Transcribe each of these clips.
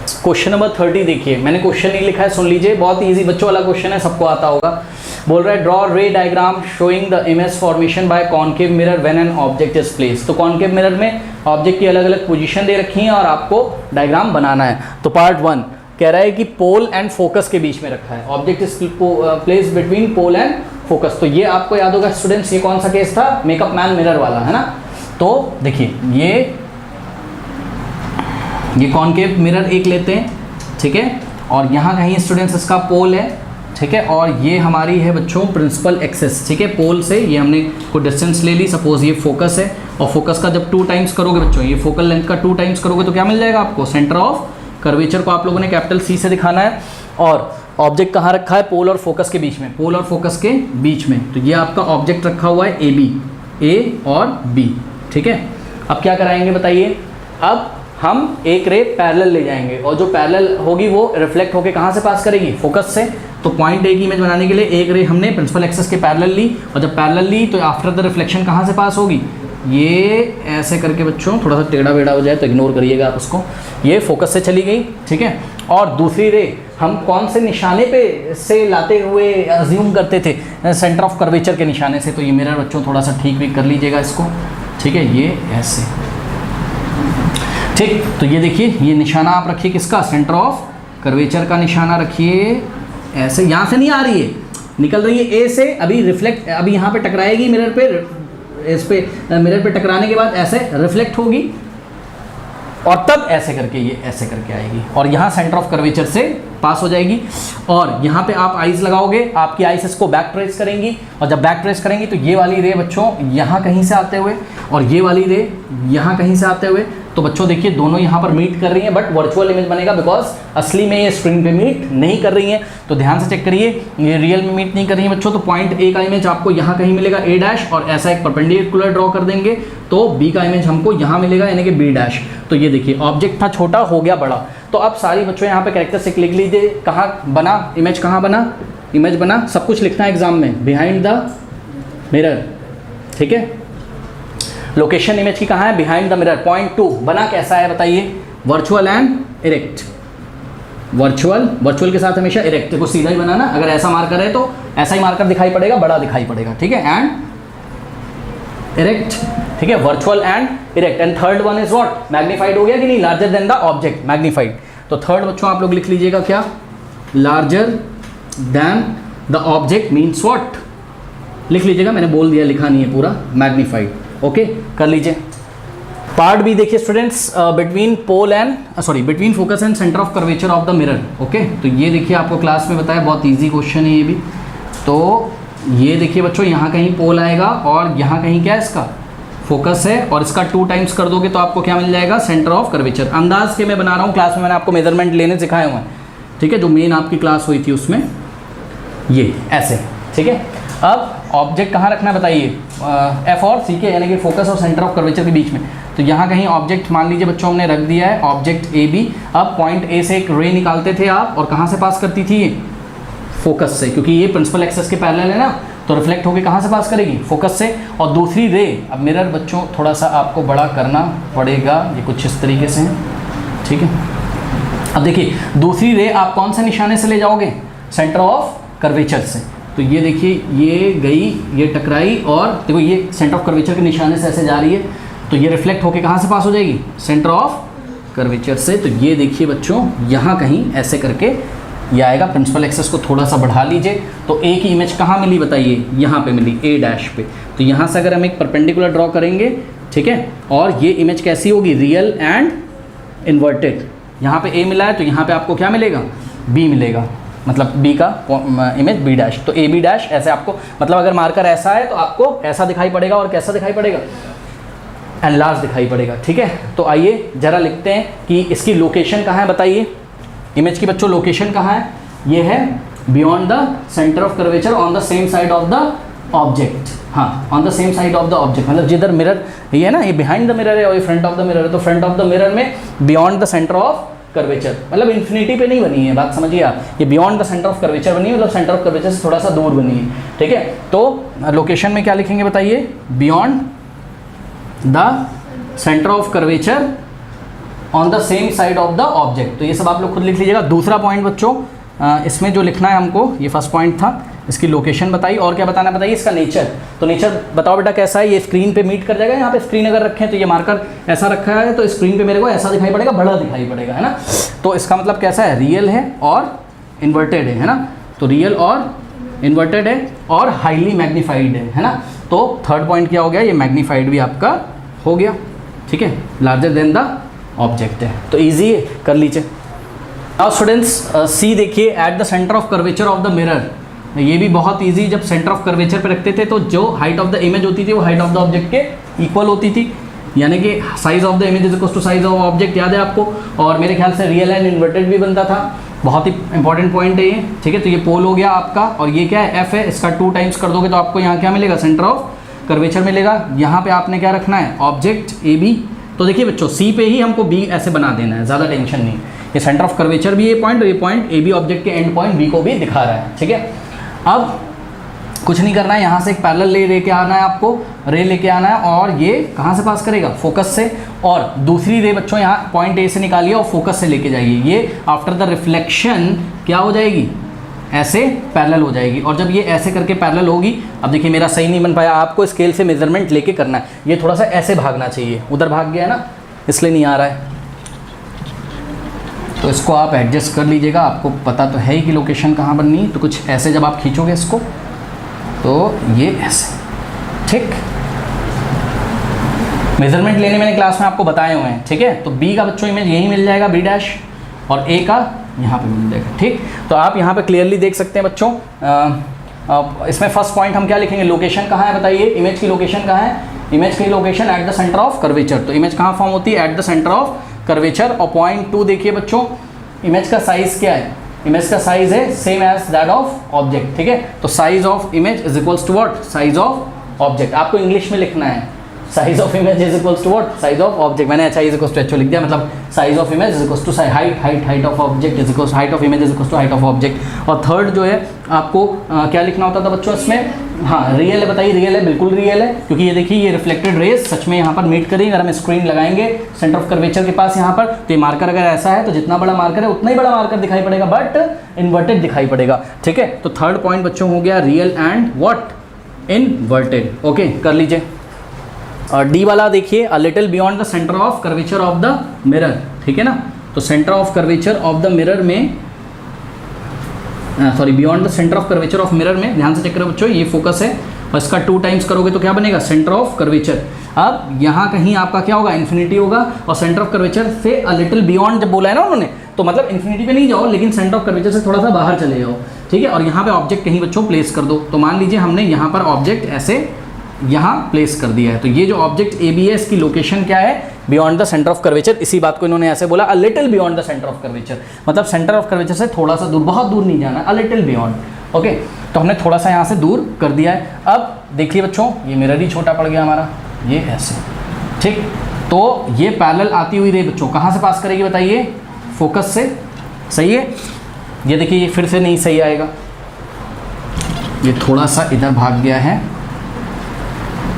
Question number 30 देखिए, मैंने question नहीं लिखा है, सुन लीजिए, बहुत इजी बच्चों वाला क्वेश्चन है, सबको आता होगा। बोल रहा है ड्रॉ रे diagram showing the image formation by concave mirror when an object is place. तो कॉनकेव मिरर में ऑब्जेक्ट की अलग अलग पोजीशन दे रखी है और आपको डायग्राम बनाना है। तो पार्ट 1 कह रहा है कि पोल एंड फोकस के बीच में रखा है, object is place between pole and focus. तो ये आपको याद होगा स्टूडेंट्स, ये कौन सा केस था, मेकअप मैन मिरर वाला, है ना। तो देखिए ये कॉनकेव मिरर एक लेते हैं, ठीक है, और यहाँ कहीं स्टूडेंट्स इसका पोल है, ठीक है, और ये हमारी है बच्चों प्रिंसिपल एक्सेस, ठीक है। पोल से ये हमने कोई डिस्टेंस ले ली, सपोज ये फोकस है, और फोकस का जब 2 टाइम्स करोगे बच्चों, ये फोकल लेंथ का 2 टाइम्स करोगे तो क्या मिल जाएगा आपको, सेंटर ऑफ कर्वेचर को आप लोगों ने कैपिटल C से दिखाना है। और ऑब्जेक्ट कहाँ रखा है, पोल और फोकस के बीच में, पोल और फोकस के बीच में। तो ये आपका ऑब्जेक्ट रखा हुआ है AB, A और B, ठीक है। अब क्या कराएंगे बताइए, अब हम एक रे पैरेलल ले जाएंगे और जो पैरेलल होगी वो रिफ्लेक्ट होकर कहाँ से पास करेगी, फोकस से। तो पॉइंट A की इमेज बनाने के लिए एक रे हमने प्रिंसिपल एक्सेस के पैरेलल ली, और जब पैरेलल ली तो आफ्टर द रिफ्लेक्शन कहाँ से पास होगी, ये ऐसे करके बच्चों थोड़ा सा टेढ़ा बेढ़ा हो जाए तो इग्नोर करिएगा आप उसको, ये फोकस से चली गई, ठीक है। और दूसरी रे हम कौन से निशाने पे से लाते हुए अज्यूम करते थे, सेंटर ऑफ कर्वेचर के निशाने से। तो ये मिरर बच्चों थोड़ा सा ठीक भी कर लीजिएगा इसको, ठीक है, ये ऐसे, ठीक। तो ये देखिए, ये निशाना आप रखिए किसका, सेंटर ऑफ कर्वेचर का निशाना रखिए, ऐसे यहाँ से नहीं आ रही है, निकल रही है A से, अभी रिफ्लेक्ट, अभी यहाँ पे टकराएगी मिरर पे, इस पे मिरर पे टकराने के बाद ऐसे रिफ्लेक्ट होगी और तब ऐसे करके ये ऐसे करके आएगी और यहाँ सेंटर ऑफ कर्वेचर से पास हो जाएगी। और यहाँ पे आप आइज लगाओगे, आपकी आइज इसको बैक ट्रेस करेंगी, और जब बैक ट्रेस करेंगी तो ये वाली रे बच्चों यहाँ कहीं से आते हुए और ये वाली रे यहाँ कहीं से आते हुए, तो बच्चों देखिए दोनों यहाँ पर मीट कर रही हैं, बट वर्चुअल इमेज बनेगा बिकॉज असली में ये स्क्रीन पे मीट नहीं कर रही हैं। तो ध्यान से चेक करिए, ये रियल में मीट नहीं कर रही हैं बच्चों। तो पॉइंट A का इमेज आपको यहाँ कहीं मिलेगा A' और ऐसा एक परपेंडिकुलर ड्रॉ कर देंगे तो B का इमेज हमको यहाँ मिलेगा यानी कि B'। तो ये देखिए ऑब्जेक्ट था छोटा, हो गया बड़ा। तो अब सारी बच्चों यहाँ पे कैरेक्टरिस्टिक लिख लीजिए, कहाँ बना इमेज, कहाँ बना इमेज, बना सब कुछ लिखना है एग्जाम में, बिहाइंड द मिरर, ठीक है। लोकेशन इमेज की कहाँ है, बिहाइंड द मिरर। पॉइंट 2 बना कैसा है बताइए, वर्चुअल एंड इरेक्ट। वर्चुअल के साथ हमेशा इरेक्ट को सीधा ही बनाना, अगर ऐसा मार्कर है तो ऐसा ही मार्कर दिखाई पड़ेगा, बड़ा दिखाई पड़ेगा, ठीक है, एंड इरेक्ट, ठीक है, virtual and erect. And third one is what, magnified हो गया कि नहीं, larger than the object, magnified. तो थर्ड बच्चों आप लोग लिख लीजिएगा क्या, larger than the object means what, लिख लीजिएगा, मैंने बोल दिया, लिखा नहीं है पूरा, मैग्नीफाइड। ओके, कर लीजिए। पार्ट बी देखिए students, between pole and between focus and centre of curvature of the mirror. Okay, तो ये देखिए आपको क्लास में बताया, बहुत इजी क्वेश्चन है ये भी। तो ये देखिए बच्चों, यहाँ कहीं पोल आएगा और यहाँ कहीं क्या है इसका फोकस है, और इसका 2 टाइम्स कर दोगे तो आपको क्या मिल जाएगा, सेंटर ऑफ कर्वेचर। अंदाज के मैं बना रहा हूँ, क्लास में मैंने आपको मेजरमेंट लेने सिखाए हुए हैं, ठीक है, जो मेन आपकी क्लास हुई थी उसमें, ये ऐसे, ठीक है। अब ऑब्जेक्ट कहाँ रखना है बताइए, F और C के यानी कि फोकस और सेंटर ऑफ कर्वेचर के बीच में। तो यहाँ कहीं ऑब्जेक्ट मान लीजिए बच्चों हमने रख दिया है, ऑब्जेक्ट AB। अब पॉइंट A से एक रे निकालते थे आप, और कहाँ से पास करती थी ये, फोकस से, क्योंकि ये प्रिंसिपल एक्सेस के पैरेलल है ना, तो रिफ्लेक्ट होकर कहाँ से पास करेगी, फोकस से। और दूसरी रे, अब मिरर बच्चों थोड़ा सा आपको बड़ा करना पड़ेगा, ये कुछ इस तरीके से है, ठीक है। अब देखिए दूसरी रे आप कौन से निशाने से ले जाओगे, सेंटर ऑफ कर्वेचर से। तो ये देखिए, ये गई, ये टकराई, और देखो ये सेंटर ऑफ कर्वेचर के निशाने से ऐसे जा रही है, तो ये रिफ्लेक्ट होके कहाँ से पास हो जाएगी, सेंटर ऑफ कर्वेचर से। तो ये देखिए बच्चों, यहाँ कहीं ऐसे करके ये आएगा, प्रिंसिपल एक्सेस को थोड़ा सा बढ़ा लीजिए। तो A की इमेज कहाँ मिली बताइए, यहाँ पे मिली, A' पे। तो यहाँ से अगर हम एक परपेंडिकुलर ड्रॉ करेंगे, ठीक है, और ये इमेज कैसी होगी, रियल एंड इन्वर्टेड। यहाँ पे A मिला है तो यहाँ पे आपको क्या मिलेगा, B मिलेगा, मतलब B का इमेज B'। तो AB' ऐसे आपको, मतलब अगर मार्कर ऐसा है तो आपको ऐसा दिखाई पड़ेगा, और कैसा दिखाई पड़ेगा, एनलार्ज दिखाई पड़ेगा, ठीक है। तो आइए जरा लिखते हैं कि इसकी लोकेशन कहाँ है बताइए, इमेज की बच्चों लोकेशन कहाँ है, ये है beyond the centre of curvature on the same side of the object. हाँ, on the same side of the object, मतलब जिधर मिरर ये है ना, ये बिहाइंड द मिरर है और ये फ्रंट ऑफ द मिरर है, तो फ्रंट ऑफ द मिरर में beyond the centre of curvature, मतलब इन्फिनिटी पे नहीं बनी है, बात समझिए आप, ये beyond the centre of curvature बनी है, मतलब सेंटर ऑफ कर्वेचर से थोड़ा सा दूर बनी है, ठीक है। तो लोकेशन में क्या लिखेंगे बताइए, beyond the centre of curvature on the same side of the object. तो ये सब आप लोग खुद लिख लीजिएगा। दूसरा पॉइंट बच्चों इसमें जो लिखना है हमको, ये फर्स्ट पॉइंट था, इसकी लोकेशन बताइए और क्या बताना बताइए, इसका नेचर। तो नेचर बताओ बेटा कैसा है, ये स्क्रीन पे मीट कर जाएगा। यहाँ पे स्क्रीन अगर रखें तो ये मार्कर ऐसा रखा है तो स्क्रीन पे मेरे को ऐसा दिखाई पड़ेगा, बड़ा दिखाई पड़ेगा, है ना। तो इसका मतलब कैसा है, रियल है और इन्वर्टेड है ना। तो रियल और इन्वर्टेड है और हाईली मैग्नीफाइड है ना। तो थर्ड पॉइंट क्या हो गया, ये मैग्नीफाइड भी आपका हो गया, ठीक है, लार्जर देन द ऑब्जेक्ट है। तो ईजी है, कर लीजिए। नाउ स्टूडेंट्स सी देखिए, at the centre of curvature of the mirror. ये भी बहुत इजी, जब सेंटर ऑफ कर्वेचर पे रखते थे तो जो हाइट ऑफ द इमेज होती थी वो हाइट ऑफ द ऑब्जेक्ट के इक्वल होती थी, यानी कि size of the image is equal to size of object, याद है आपको। और मेरे ख्याल से रियल एंड इन्वर्टेड भी बनता था, बहुत ही इंपॉर्टेंट पॉइंट है ये, ठीक है। तो ये पोल हो गया आपका, और ये क्या है, एफ है, इसका 2 टाइम्स कर दोगे तो आपको यहाँ क्या मिलेगा, सेंटर ऑफ कर्वेचर मिलेगा। यहाँ पे आपने क्या रखना है, ऑब्जेक्ट ए बी। तो देखिए बच्चों, सी पे ही हमको बी ऐसे बना देना है, ज़्यादा टेंशन नहीं। ये सेंटर ऑफ कर्वेचर भी ये पॉइंट, और ये पॉइंट ए बी ऑब्जेक्ट के एंड पॉइंट बी को भी दिखा रहा है, ठीक है। अब कुछ नहीं करना है, यहाँ से एक पैरेलल रे लेके आना है आपको, रे लेके आना है, और ये कहाँ से पास करेगा, फोकस से। और दूसरी रे बच्चों यहाँ पॉइंट ए से निकालिए और फोकस से लेके जाइए। ये आफ्टर द रिफ्लेक्शन क्या हो जाएगी, ऐसे पैरेलल हो जाएगी। और जब ये ऐसे करके पैरेलल होगी, अब देखिए मेरा सही नहीं बन पाया, आपको स्केल से मेजरमेंट लेके करना है। ये थोड़ा सा ऐसे भागना चाहिए, उधर भाग गया है ना, इसलिए नहीं आ रहा है। तो इसको आप एडजस्ट कर लीजिएगा, आपको पता तो है ही कि लोकेशन कहाँ बननी है। तो कुछ ऐसे जब आप खींचोगे इसको तो ये ऐसे, ठीक। मेजरमेंट लेने मैंने क्लास में आपको बताए हुए हैं, ठीक है। तो बी का बच्चों इमेज यही मिल जाएगा, बी डैश, और ए का यहाँ पे मिल जाएगा, ठीक। तो आप यहाँ पे क्लियरली देख सकते हैं बच्चों। इसमें फर्स्ट पॉइंट हम क्या लिखेंगे, लोकेशन कहाँ है बताइए, इमेज की लोकेशन कहाँ है, इमेज की location at the centre of curvature. तो इमेज कहाँ फॉर्म होती है, at the centre of curvature. और पॉइंट 2 देखिए बच्चों, इमेज का साइज क्या है, इमेज का साइज है same as that of object, ठीक है। तो size of image is equals to what, size of object. आपको इंग्लिश में लिखना है, size of image is equals to what, size of object. मैंने अच्छा इज इक्वल्स टू एच लिख दिया, मतलब size of image is equals to height of object is equals height of image is equals to height of object. और third जो है आपको क्या लिखना होता था बच्चों इसमें, हाँ रियल है, बताइए रियल है, बिल्कुल रियल है, क्योंकि ये देखिए ये रिफ्लेक्टेड रेज सच में यहाँ पर मीट करेंगे। अगर हम स्क्रीन लगाएंगे सेंटर ऑफ कर्वेचर के पास यहाँ पर, तो ये मार्कर अगर ऐसा है तो जितना बड़ा मार्कर है उतना ही बड़ा मार्कर दिखाई पड़ेगा, बट इन्वर्टेड दिखाई पड़ेगा, ठीक है। तो थर्ड पॉइंट बच्चों हो गया real and what, inverted. Okay, कर लीजिए। और डी वाला देखिए, a little beyond the centre of curvature of the mirror, ठीक है ना। तो centre of curvature of the mirror में, sorry beyond the centre of curvature of mirror में, ध्यान से चेक करो बच्चों, ये फोकस है और इसका 2 टाइम्स करोगे तो क्या बनेगा, सेंटर ऑफ कर्वेचर। अब यहाँ कहीं आपका क्या होगा, इन्फिनिटी होगा, और सेंटर ऑफ कर्वेचर से अ लिटिल बियॉन्ड जब बोला है ना उन्होंने, तो मतलब इन्फिनिटी पे नहीं जाओ, लेकिन सेंटर ऑफ कर्वेचर से थोड़ा सा बाहर चले जाओ, ठीक है। और यहाँ पे ऑब्जेक्ट कहीं बच्चों प्लेस कर दो। तो मान लीजिए हमने यहाँ पर ऑब्जेक्ट ऐसे यहाँ प्लेस कर दिया है, तो ये जो ऑब्जेक्ट ए बी है इसकी लोकेशन क्या है, beyond the centre of curvature. इसी बात को इन्होंने ऐसे बोला, अ little beyond the centre of curvature, मतलब सेंटर ऑफ कर्वेचर से थोड़ा सा दूर, बहुत दूर नहीं जाना, अ लिटिल बियॉन्ड। ओके, तो हमने थोड़ा सा यहाँ से दूर कर दिया है। अब देखिए बच्चों, ये मिरर ही छोटा पड़ गया हमारा, ये ऐसे, ठीक। तो ये पैरेलल आती हुई रे बच्चों कहाँ से पास करेगी बताइए, फोकस से, सही है। ये देखिए ये फिर से नहीं सही आएगा, ये थोड़ा सा इधर भाग गया है।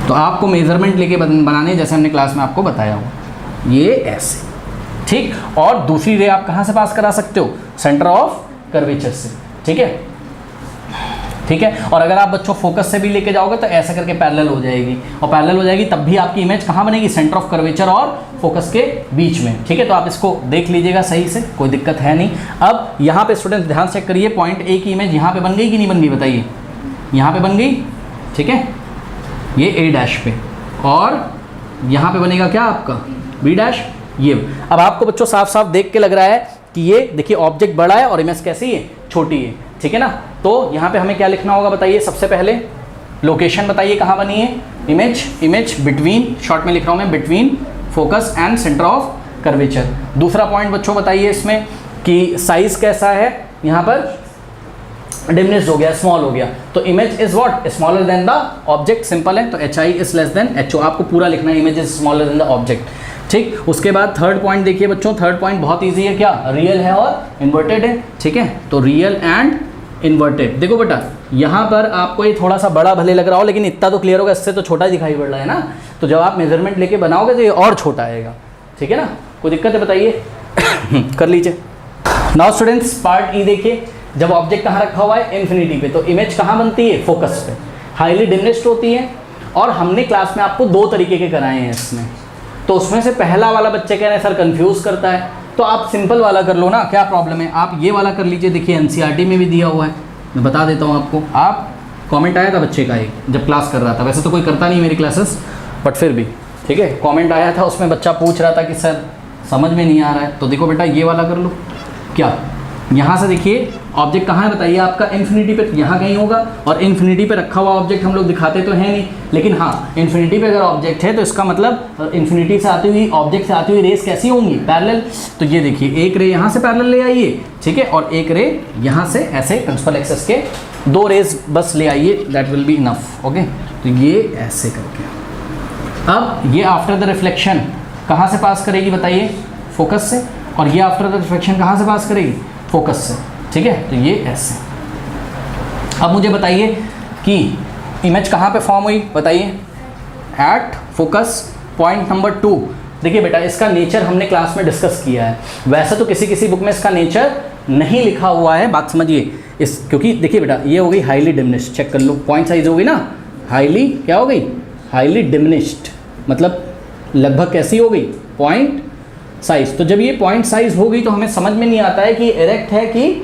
तो आपको मेजरमेंट लेके बनाने, जैसे हमने क्लास में आपको बताया हो, ये ऐसे, ठीक। और दूसरी रे आप कहाँ से पास करा सकते हो, सेंटर ऑफ कर्वेचर से, ठीक है, ठीक है। और अगर आप बच्चों फोकस से भी लेके जाओगे तो ऐसा करके पैरेलल हो जाएगी, और पैरेलल हो जाएगी तब भी आपकी इमेज कहाँ बनेगी, सेंटर ऑफ कर्वेचर और फोकस के बीच में, ठीक है। तो आप इसको देख लीजिएगा सही से, कोई दिक्कत है नहीं। अब यहाँ पे स्टूडेंट ध्यान चेक करिए, पॉइंट ए की इमेज यहाँ पे बन गई कि नहीं बन गई बताइए, यहाँ पे बन गई, ठीक है, ये ए डैश पे, और यहाँ पे बनेगा क्या आपका बी डैश, ये। अब आपको बच्चों साफ साफ देख के लग रहा है कि ये देखिए ऑब्जेक्ट बड़ा है और इमेज कैसी है, छोटी है, ठीक है ना। तो यहाँ पे हमें क्या लिखना होगा बताइए, सबसे पहले लोकेशन बताइए कहाँ बनी है, इमेज बिटवीन, शॉर्ट में लिख रहा हूँ मैं, between focus and centre of curvature. दूसरा पॉइंट बच्चों बताइए इसमें कि साइज कैसा है, यहाँ पर डिमिनिश्ड हो गया, स्मॉल हो गया, तो image is what, smaller than the object, simple है। तो H I is less than H O, आपको पूरा लिखना है, image is smaller than the object, ठीक। उसके बाद थर्ड पॉइंट देखिए बच्चों, थर्ड पॉइंट बहुत इजी है, क्या, रियल है और इन्वर्टेड है, ठीक है। तो रियल एंड इन्वर्टेड, देखो बेटा यहाँ पर आपको ये थोड़ा सा बड़ा भले लग रहा हो, लेकिन इतना तो क्लियर होगा, इससे तो छोटा दिखाई पड़ रहा है ना। तो जब आप मेजरमेंट लेके बनाओगे तो ये और छोटा आएगा, ठीक है ना, कोई दिक्कत है बताइए? कर लीजिए। नाउ स्टूडेंट्स पार्ट ई देखिए, जब ऑब्जेक्ट कहाँ रखा हुआ है? इन्फिनिटी पे, तो इमेज कहाँ बनती है? फोकस पे, हाईली डिमिनिश्ड होती है। और हमने क्लास में आपको 2 तरीके के कराए हैं इसमें, तो उसमें से पहला वाला बच्चे कह रहे हैं सर कंफ्यूज करता है, तो आप सिंपल वाला कर लो ना, क्या प्रॉब्लम है? आप ये वाला कर लीजिए, देखिए एनसीईआरटी में भी दिया हुआ है, मैं बता देता हूँ आपको। आप कमेंट आया था बच्चे का एक, जब क्लास कर रहा था, वैसे तो कोई करता नहीं मेरी क्लासेस, बट फिर भी ठीक है, कमेंट आया था, उसमें बच्चा पूछ रहा था कि सर समझ में नहीं आ रहा है, तो देखो बेटा ये वाला कर लो। क्या यहाँ से देखिए ऑब्जेक्ट कहाँ है बताइए आपका? इन्फिनिटी पे, यहाँ कहीं होगा, और इन्फिनिटी पे रखा हुआ ऑब्जेक्ट हम लोग दिखाते तो है नहीं, लेकिन हाँ इन्फिनिटी पे अगर ऑब्जेक्ट है तो इसका मतलब इन्फिनिटी से आती हुई, ऑब्जेक्ट से आती हुई रेस कैसी होंगी? पैरेलल। तो ये देखिए एक रे यहाँ से पैरेलल ले आइए, ठीक है, और एक रे यहाँ से ऐसे प्रिंसिपल एक्सिस के 2 रेज बस ले आइए, that will be enough. Okay, तो ये ऐसे करके, अब ये आफ्टर द रिफ्लेक्शन कहाँ से पास करेगी बताइए? फोकस से, और ये आफ्टर द रिफ्लेक्शन कहाँ से पास करेगी? फोकस से, ठीक है, तो ये ऐसे। अब मुझे बताइए कि इमेज कहाँ पे फॉर्म हुई बताइए? At focus point number 2। देखिए बेटा इसका नेचर हमने क्लास में डिस्कस किया है, वैसे तो किसी किसी बुक में इसका नेचर नहीं लिखा हुआ है, बात समझिए इस, क्योंकि देखिए बेटा ये हो गई हाईली डिमिनिश्ड, चेक कर लो, पॉइंट साइज हो गई ना, हाईली क्या हो गई? हाईली डिमिनिश्ड, मतलब लगभग कैसी हो गई? Point size. तो जब ये पॉइंट साइज हो गई तो हमें समझ में नहीं आता है कि इरेक्ट है कि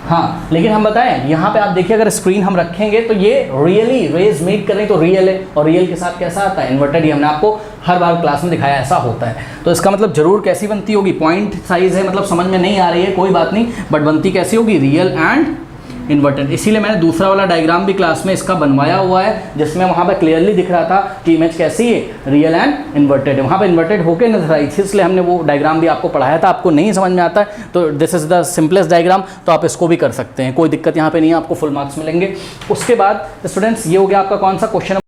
हाँ, लेकिन हम बताएं यहाँ पे आप देखिए अगर स्क्रीन हम रखेंगे तो ये रियली रेज मीट कर रही तो रियल है, और रियल के साथ कैसा आता है? इन्वर्टेड। ही हमने आपको हर बार क्लास में दिखाया ऐसा होता है, तो इसका मतलब जरूर कैसी बनती होगी? पॉइंट साइज है, मतलब समझ में नहीं आ रही है कोई बात नहीं, बट बनती कैसी होगी? Real and inverted. इसीलिए मैंने दूसरा वाला डायग्राम भी क्लास में इसका बनवाया हुआ है, जिसमें वहाँ पे क्लियरली दिख रहा था कि इमेज कैसी है? रियल एंड इन्वर्टेड है, वहाँ पे इन्वर्टेड होके नजर आई थी, इसलिए हमने वो डायग्राम भी आपको पढ़ाया था। आपको नहीं समझ में आता है तो this is the simplest diagram, तो आप इसको भी कर सकते हैं, कोई दिक्कत यहाँ पे नहीं है, आपको फुल मार्क्स मिलेंगे। उसके बाद स्टूडेंट्स ये हो गया आपका कौन सा क्वेश्चन